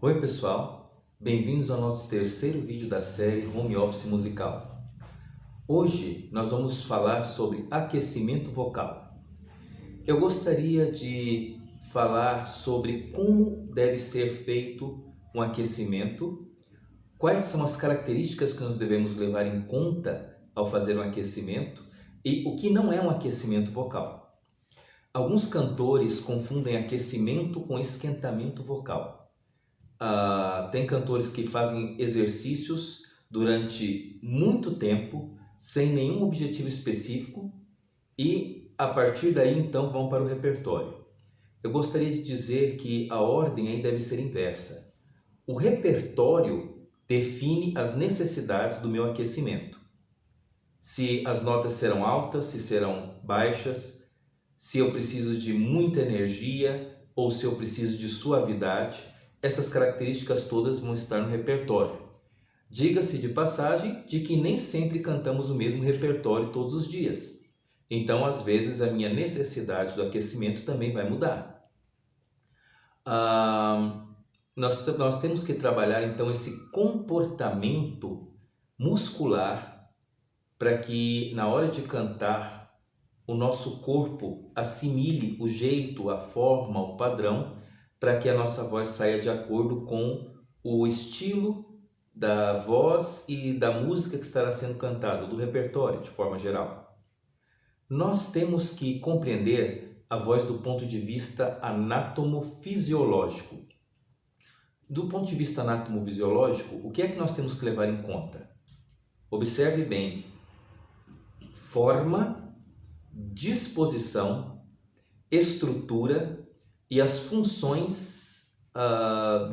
Oi pessoal, bem-vindos ao nosso terceiro vídeo da série Home Office Musical. Hoje nós vamos falar sobre aquecimento vocal. Eu gostaria de falar sobre como deve ser feito um aquecimento, quais são as características que nós devemos levar em conta ao fazer um aquecimento e o que não é um aquecimento vocal. Alguns cantores confundem aquecimento com esquentamento vocal. Tem cantores que fazem exercícios durante muito tempo, sem nenhum objetivo específico, e a partir daí então vão para o repertório. Eu gostaria de dizer que a ordem aí deve ser inversa. O repertório define as necessidades do meu aquecimento. Se as notas serão altas, se serão baixas, se eu preciso de muita energia ou se eu preciso de suavidade. Essas características todas vão estar no repertório. Diga-se de passagem de que nem sempre cantamos o mesmo repertório todos os dias. Então, às vezes, a minha necessidade do aquecimento também vai mudar. Nós temos que trabalhar, então, esse comportamento muscular para que, na hora de cantar, o nosso corpo assimile o jeito, a forma, o padrão, para que a nossa voz saia de acordo com o estilo da voz e da música que estará sendo cantada, do repertório de forma geral. Nós temos que compreender a voz do ponto de vista anatomofisiológico. Do ponto de vista anatomofisiológico, o que é que nós temos que levar em conta? Observe bem: forma, disposição, estrutura e as funções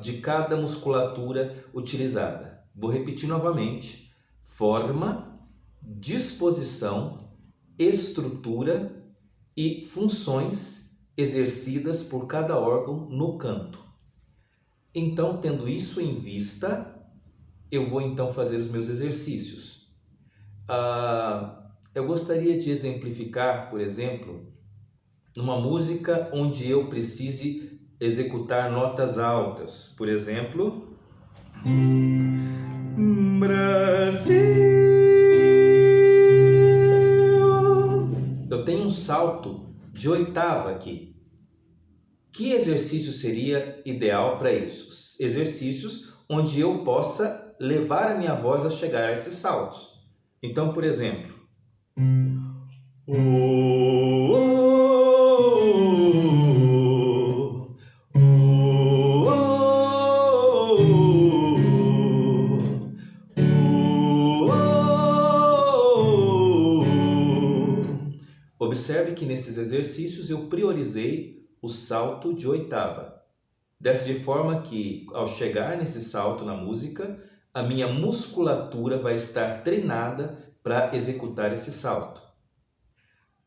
de cada musculatura utilizada. Vou repetir novamente: forma, disposição, estrutura e funções exercidas por cada órgão no canto. Então, tendo isso em vista, eu vou então fazer os meus exercícios. Eu gostaria de exemplificar, por exemplo, numa música onde eu precise executar notas altas. Por exemplo, Brasil. Eu tenho um salto de oitava aqui. Que exercício seria ideal para isso? Exercícios onde eu possa levar a minha voz a chegar a esses saltos. Então, por exemplo, observe que nesses exercícios eu priorizei o salto de oitava, dessa de forma que ao chegar nesse salto na música, a minha musculatura vai estar treinada para executar esse salto.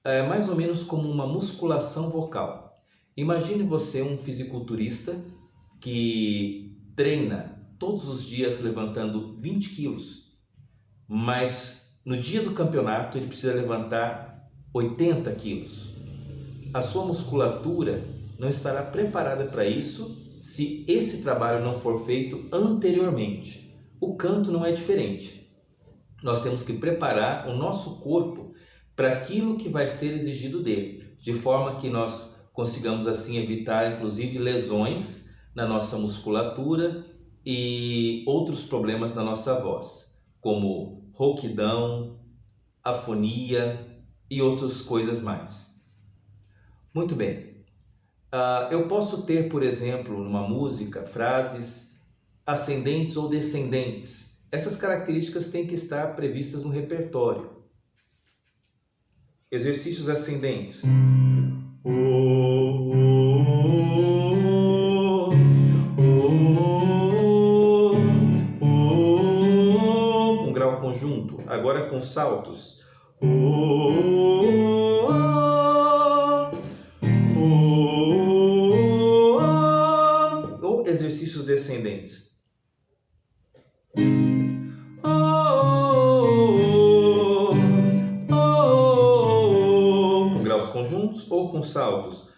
É mais ou menos como uma musculação vocal. Imagine você um fisiculturista que treina todos os dias levantando 20 quilos, mas no dia do campeonato ele precisa levantar 80 quilos. A sua musculatura não estará preparada para isso se esse trabalho não for feito anteriormente. O canto não é diferente. Nós temos que preparar o nosso corpo para aquilo que vai ser exigido dele, de forma que nós consigamos assim evitar inclusive lesões na nossa musculatura e outros problemas na nossa voz, como rouquidão, afonia e outras coisas mais. Muito bem, eu posso ter, por exemplo, numa música, frases ascendentes ou descendentes. Essas características têm que estar previstas no repertório. Exercícios ascendentes. Um grau conjunto. Agora com saltos. Ou exercícios descendentes. Com graus conjuntos ou com saltos.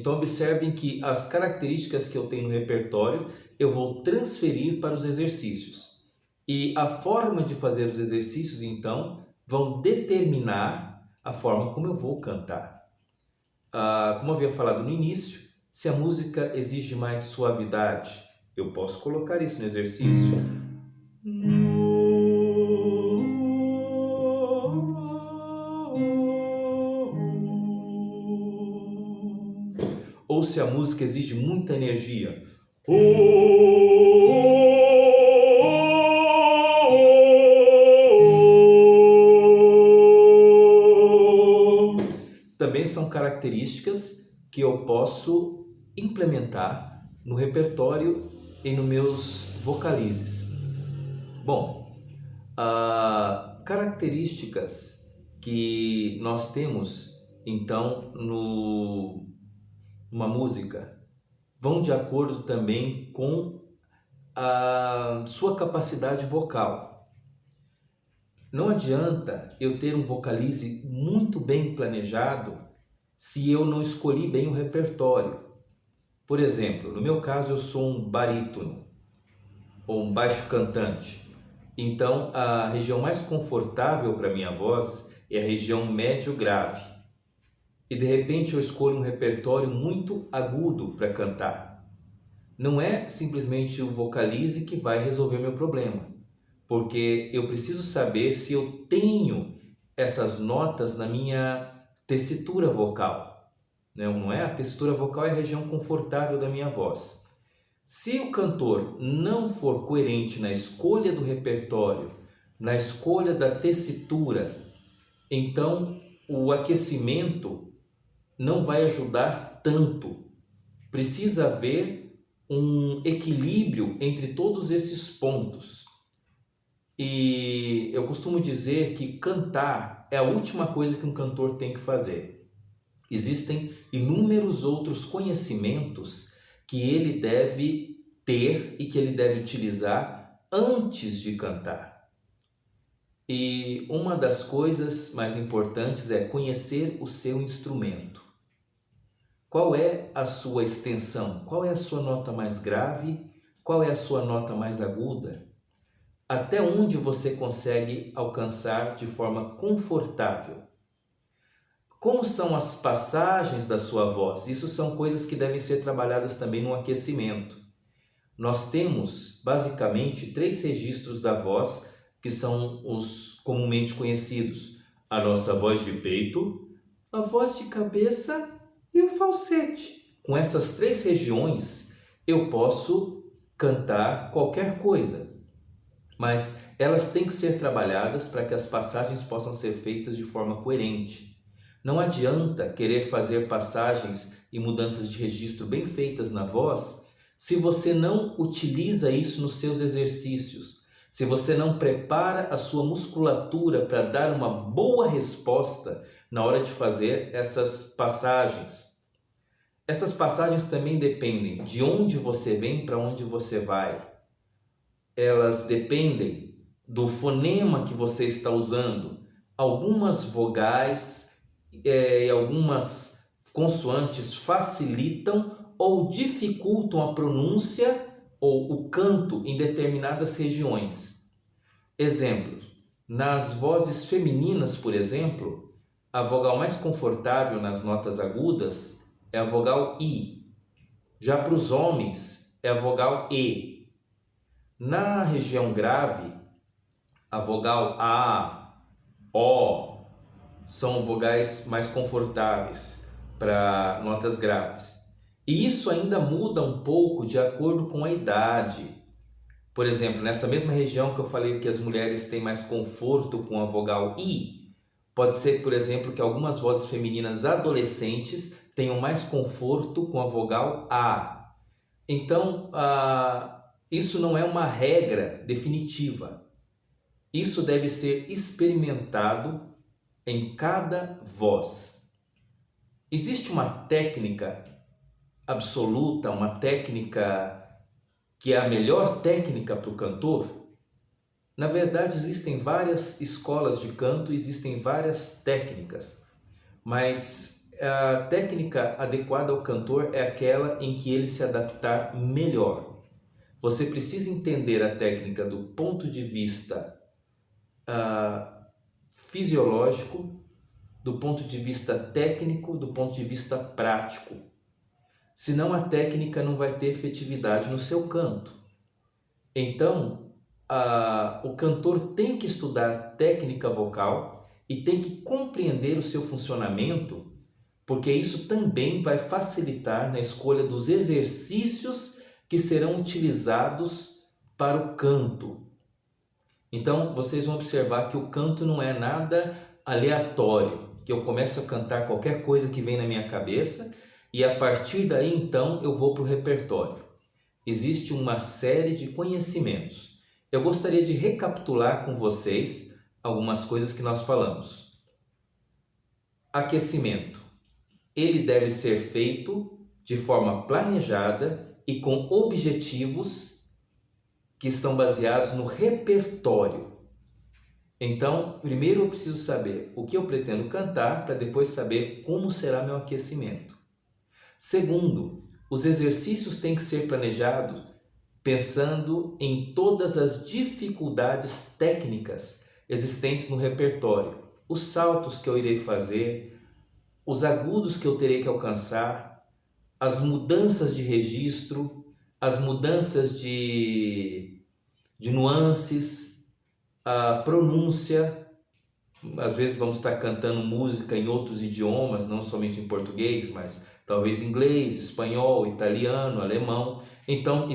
Então observem que as características que eu tenho no repertório eu vou transferir para os exercícios. E a forma de fazer os exercícios, então, vão determinar a forma como eu vou cantar. Como eu havia falado no início, se a música exige mais suavidade, eu posso colocar isso no exercício. Ou se a música exige muita energia, também são características que eu posso implementar no repertório e nos meus vocalizes. Bom, características que nós temos então numa música vão de acordo também com a sua capacidade vocal. Não adianta eu ter um vocalize muito bem planejado se eu não escolhi bem o repertório. Por exemplo, no meu caso eu sou um barítono ou um baixo cantante. Então a região mais confortável para minha voz é a região médio-grave. E de repente eu escolho um repertório muito agudo para cantar. Não é simplesmente o vocalize que vai resolver meu problema, porque eu preciso saber se eu tenho essas notas na minha tessitura vocal. Não é? A tessitura vocal é a região confortável da minha voz. Se o cantor não for coerente na escolha do repertório, na escolha da tessitura, então o aquecimento não vai ajudar tanto. Precisa haver um equilíbrio entre todos esses pontos. E eu costumo dizer que cantar é a última coisa que um cantor tem que fazer. Existem inúmeros outros conhecimentos que ele deve ter e que ele deve utilizar antes de cantar. E uma das coisas mais importantes é conhecer o seu instrumento. Qual é a sua extensão? Qual é a sua nota mais grave? Qual é a sua nota mais aguda? Até onde você consegue alcançar de forma confortável? Como são as passagens da sua voz? Isso são coisas que devem ser trabalhadas também no aquecimento. Nós temos basicamente 3 registros da voz que são os comumente conhecidos: a nossa voz de peito, a voz de cabeça e o falsete. Com essas 3 regiões eu posso cantar qualquer coisa, mas elas têm que ser trabalhadas para que as passagens possam ser feitas de forma coerente. Não adianta querer fazer passagens e mudanças de registro bem feitas na voz se você não utiliza isso nos seus exercícios, se você não prepara a sua musculatura para dar uma boa resposta na hora de fazer essas passagens. Essas passagens também dependem de onde você vem para onde você vai. Elas dependem do fonema que você está usando. Algumas vogais e algumas consoantes facilitam ou dificultam a pronúncia ou o canto em determinadas regiões. Exemplo, nas vozes femininas, por exemplo, a vogal mais confortável nas notas agudas é a vogal I. Já para os homens é a vogal E. Na região grave, a vogal A, O, são vogais mais confortáveis para notas graves. E isso ainda muda um pouco de acordo com a idade. Por exemplo, nessa mesma região que eu falei que as mulheres têm mais conforto com a vogal I, pode ser, por exemplo, que algumas vozes femininas adolescentes tenham mais conforto com a vogal A. Então, isso não é uma regra definitiva. Isso deve ser experimentado em cada voz. Existe uma técnica absoluta, uma técnica que é a melhor técnica para o cantor? Na verdade, existem várias escolas de canto, existem várias técnicas, mas a técnica adequada ao cantor é aquela em que ele se adaptar melhor. Você precisa entender a técnica do ponto de vista fisiológico, do ponto de vista técnico, do ponto de vista prático. Senão a técnica não vai ter efetividade no seu canto. Então, o cantor tem que estudar técnica vocal e tem que compreender o seu funcionamento, porque isso também vai facilitar na escolha dos exercícios que serão utilizados para o canto. Então, vocês vão observar que o canto não é nada aleatório, que eu começo a cantar qualquer coisa que vem na minha cabeça e a partir daí, então, eu vou para o repertório. Existe uma série de conhecimentos. Eu gostaria de recapitular com vocês algumas coisas que nós falamos. Aquecimento. Ele deve ser feito de forma planejada e com objetivos que estão baseados no repertório. Então, primeiro eu preciso saber o que eu pretendo cantar para depois saber como será meu aquecimento. Segundo, os exercícios têm que ser planejados pensando em todas as dificuldades técnicas existentes no repertório. Os saltos que eu irei fazer, os agudos que eu terei que alcançar, as mudanças de registro, as mudanças de nuances, a pronúncia. Às vezes vamos estar cantando música em outros idiomas, não somente em português, mas talvez inglês, espanhol, italiano, alemão. Então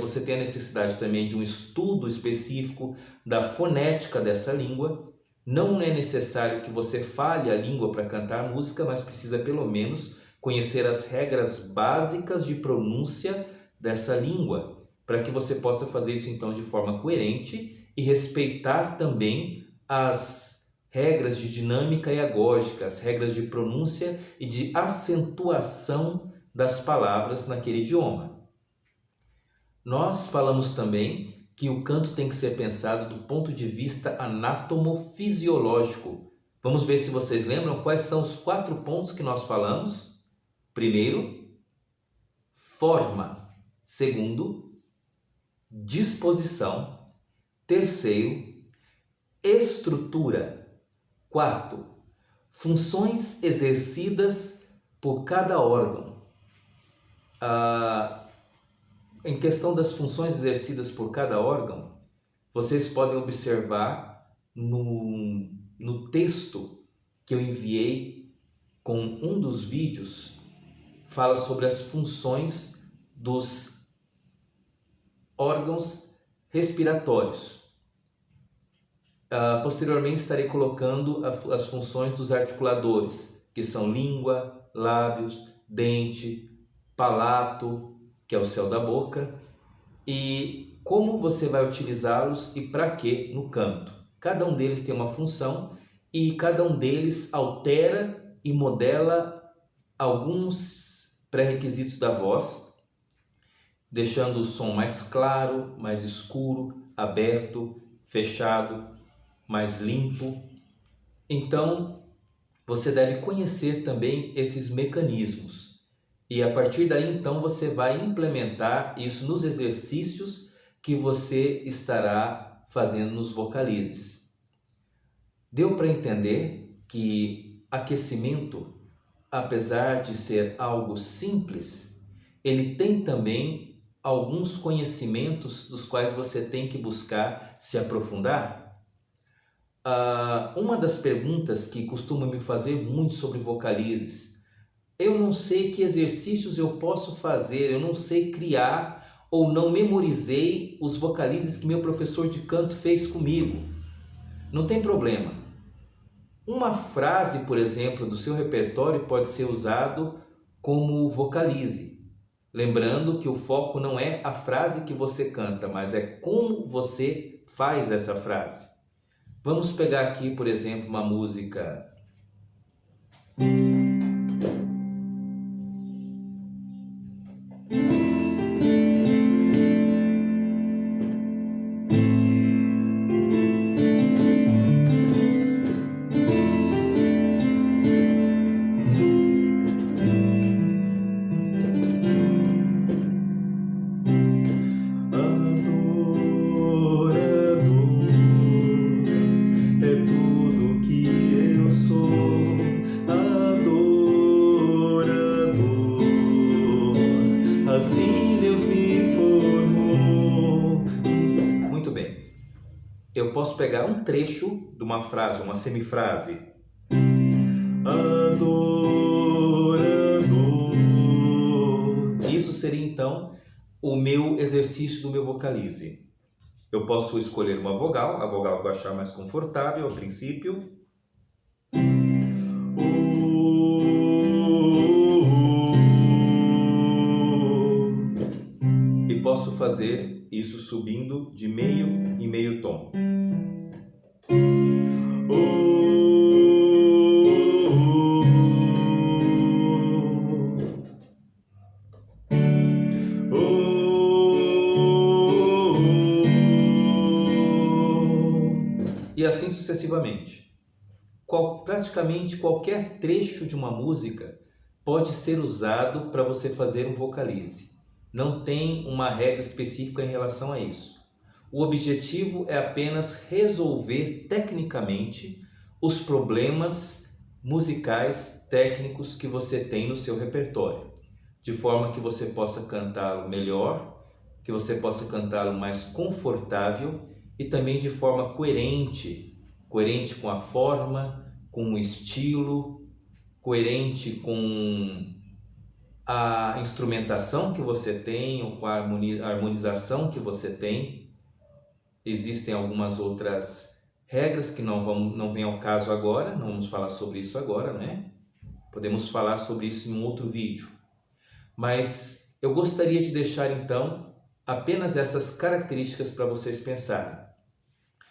você tem a necessidade também de um estudo específico da fonética dessa língua. Não é necessário que você fale a língua para cantar música, mas precisa pelo menos conhecer as regras básicas de pronúncia dessa língua, para que você possa fazer isso então de forma coerente e respeitar também as regras de dinâmica e agógica, as regras de pronúncia e de acentuação das palavras naquele idioma. Nós falamos também que o canto tem que ser pensado do ponto de vista anatomofisiológico. Vamos ver se vocês lembram quais são os 4 pontos que nós falamos. Primeiro, forma. Segundo, disposição. Terceiro, estrutura. Quarto, funções exercidas por cada órgão. Em questão das funções exercidas por cada órgão, vocês podem observar no texto que eu enviei com um dos vídeos, fala sobre as funções dos órgãos respiratórios. Posteriormente estarei colocando as funções dos articuladores, que são língua, lábios, dente, palato, que é o céu da boca, e como você vai utilizá-los e para que no canto. Cada um deles tem uma função e cada um deles altera e modela alguns pré-requisitos da voz, deixando o som mais claro, mais escuro, aberto, fechado, mais limpo. Então, você deve conhecer também esses mecanismos. E a partir daí, então, você vai implementar isso nos exercícios que você estará fazendo nos vocalizes. Deu para entender que aquecimento, apesar de ser algo simples, ele tem também alguns conhecimentos dos quais você tem que buscar se aprofundar? Uma das perguntas que costumam me fazer muito sobre vocalizes: eu não sei que exercícios eu posso fazer, eu não sei criar ou não memorizei os vocalizes que meu professor de canto fez comigo. Não tem problema. Uma frase, por exemplo, do seu repertório pode ser usado como vocalize. Lembrando que o foco não é a frase que você canta, mas é como você faz essa frase. Vamos pegar aqui, por exemplo, uma música. pegar um trecho de uma frase, uma semifrase. Adorando. Isso seria então o meu exercício do meu vocalize. Eu posso escolher uma vogal, a vogal que eu achar mais confortável a princípio. E posso fazer isso subindo de meio em meio tom. E assim sucessivamente. Praticamente qualquer trecho de uma música pode ser usado para você fazer um vocalize. Não tem uma regra específica em relação a isso. O objetivo é apenas resolver tecnicamente os problemas musicais técnicos que você tem no seu repertório, de forma que você possa cantá-lo melhor, que você possa cantá-lo mais confortável e também de forma coerente com a forma, com o estilo, coerente com a instrumentação que você tem ou com a harmonização que você tem. Existem algumas outras regras que não vem ao caso agora, não vamos falar sobre isso agora, né? Podemos falar sobre isso em um outro vídeo. Mas eu gostaria de deixar então apenas essas características para vocês pensarem.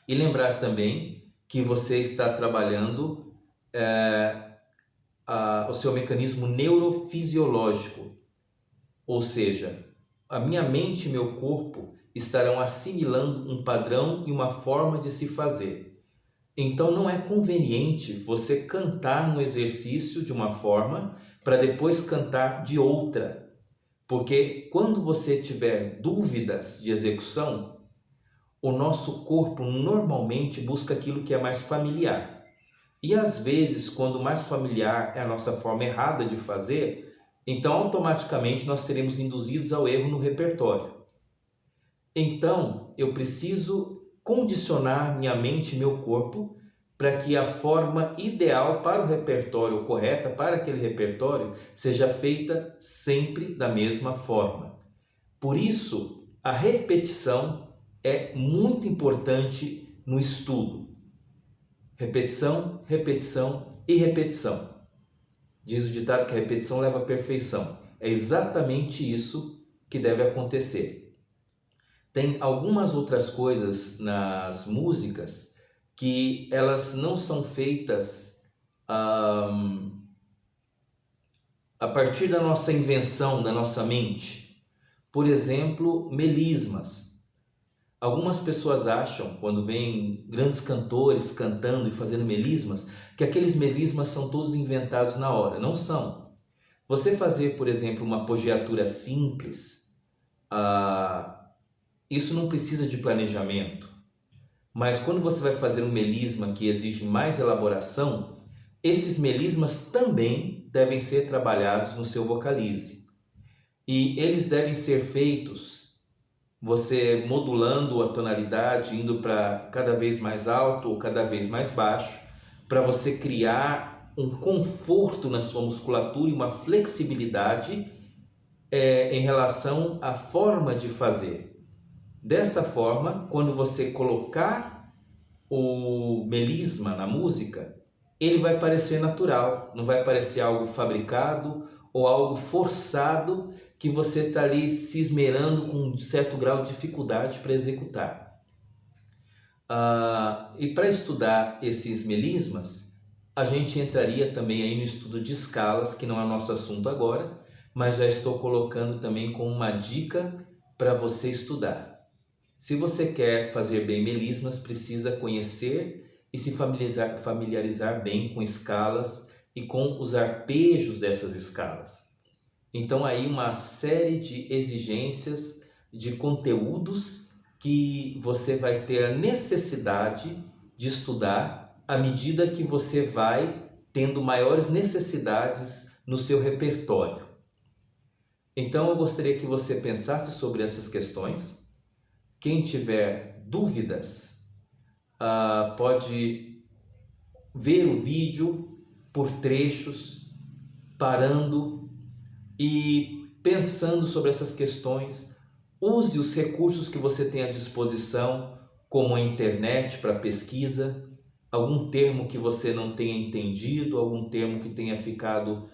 E lembrar também que você está trabalhando o seu mecanismo neurofisiológico, ou seja, a minha mente e meu corpo estarão assimilando um padrão e uma forma de se fazer. Então não é conveniente você cantar no exercício de uma forma para depois cantar de outra, porque quando você tiver dúvidas de execução, o nosso corpo normalmente busca aquilo que é mais familiar. E às vezes, quando mais familiar é a nossa forma errada de fazer, então automaticamente nós seremos induzidos ao erro no repertório. Então, eu preciso condicionar minha mente e meu corpo para que a forma ideal para o repertório, correta para aquele repertório, seja feita sempre da mesma forma. Por isso, a repetição é muito importante no estudo. Repetição, repetição e repetição. Diz o ditado que a repetição leva à perfeição. É exatamente isso que deve acontecer. Tem algumas outras coisas nas músicas que elas não são feitas a partir da nossa invenção, da nossa mente. Por exemplo, melismas. Algumas pessoas acham, quando vêm grandes cantores cantando e fazendo melismas, que aqueles melismas são todos inventados na hora. Não são. Você fazer, por exemplo, uma apogeatura simples, isso não precisa de planejamento. Mas quando você vai fazer um melisma que exige mais elaboração, esses melismas também devem ser trabalhados no seu vocalize. E eles devem ser feitos você modulando a tonalidade, indo para cada vez mais alto ou cada vez mais baixo, para você criar um conforto na sua musculatura e uma flexibilidade em relação à forma de fazer. Dessa forma, quando você colocar o melisma na música, ele vai parecer natural, não vai parecer algo fabricado ou algo forçado que você está ali se esmerando com um certo grau de dificuldade para executar. E para estudar esses melismas, a gente entraria também aí no estudo de escalas, que não é nosso assunto agora, mas já estou colocando também como uma dica para você estudar. Se você quer fazer bem melismas, precisa conhecer e se familiarizar bem com escalas e com os arpejos dessas escalas. Então aí uma série de exigências, de conteúdos que você vai ter a necessidade de estudar à medida que você vai tendo maiores necessidades no seu repertório. Então eu gostaria que você pensasse sobre essas questões. Quem tiver dúvidas, pode ver o vídeo por trechos, parando e pensando sobre essas questões. Use os recursos que você tem à disposição, como a internet para pesquisa, algum termo que você não tenha entendido, algum termo que tenha ficado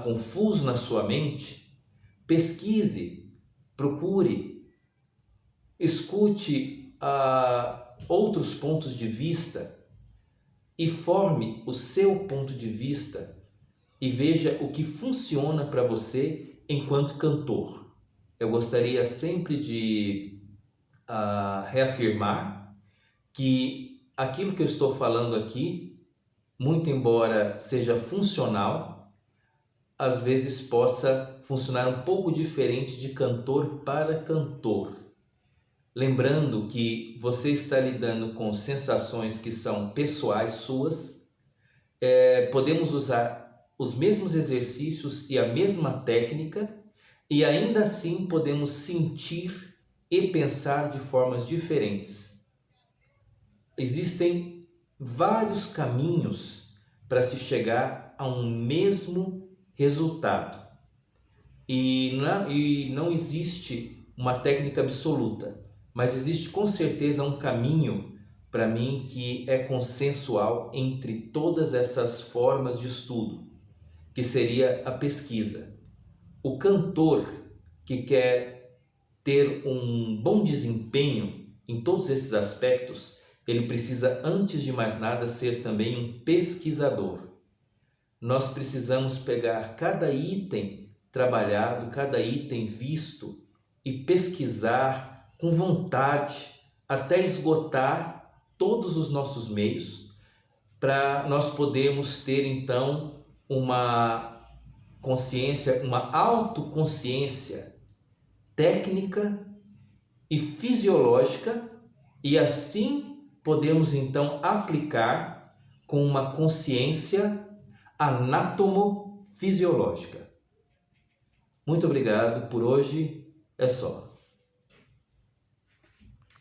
confuso na sua mente. Pesquise, procure, escute outros pontos de vista e forme o seu ponto de vista e veja o que funciona para você enquanto cantor. Eu gostaria sempre de reafirmar que aquilo que eu estou falando aqui, muito embora seja funcional, às vezes possa funcionar um pouco diferente de cantor para cantor. Lembrando que você está lidando com sensações que são pessoais suas, podemos usar os mesmos exercícios e a mesma técnica e ainda assim podemos sentir e pensar de formas diferentes. Existem vários caminhos para se chegar a um mesmo resultado e não existe uma técnica absoluta, mas existe com certeza um caminho para mim que é consensual entre todas essas formas de estudo, que seria a pesquisa. O cantor que quer ter um bom desempenho em todos esses aspectos, ele precisa, antes de mais nada, ser também um pesquisador. Nós precisamos pegar cada item trabalhado, cada item visto e pesquisar com vontade até esgotar todos os nossos meios para nós podermos ter então uma consciência, uma autoconsciência técnica e fisiológica e assim podemos então aplicar com uma consciência anatomofisiológica. Muito obrigado, por hoje é só.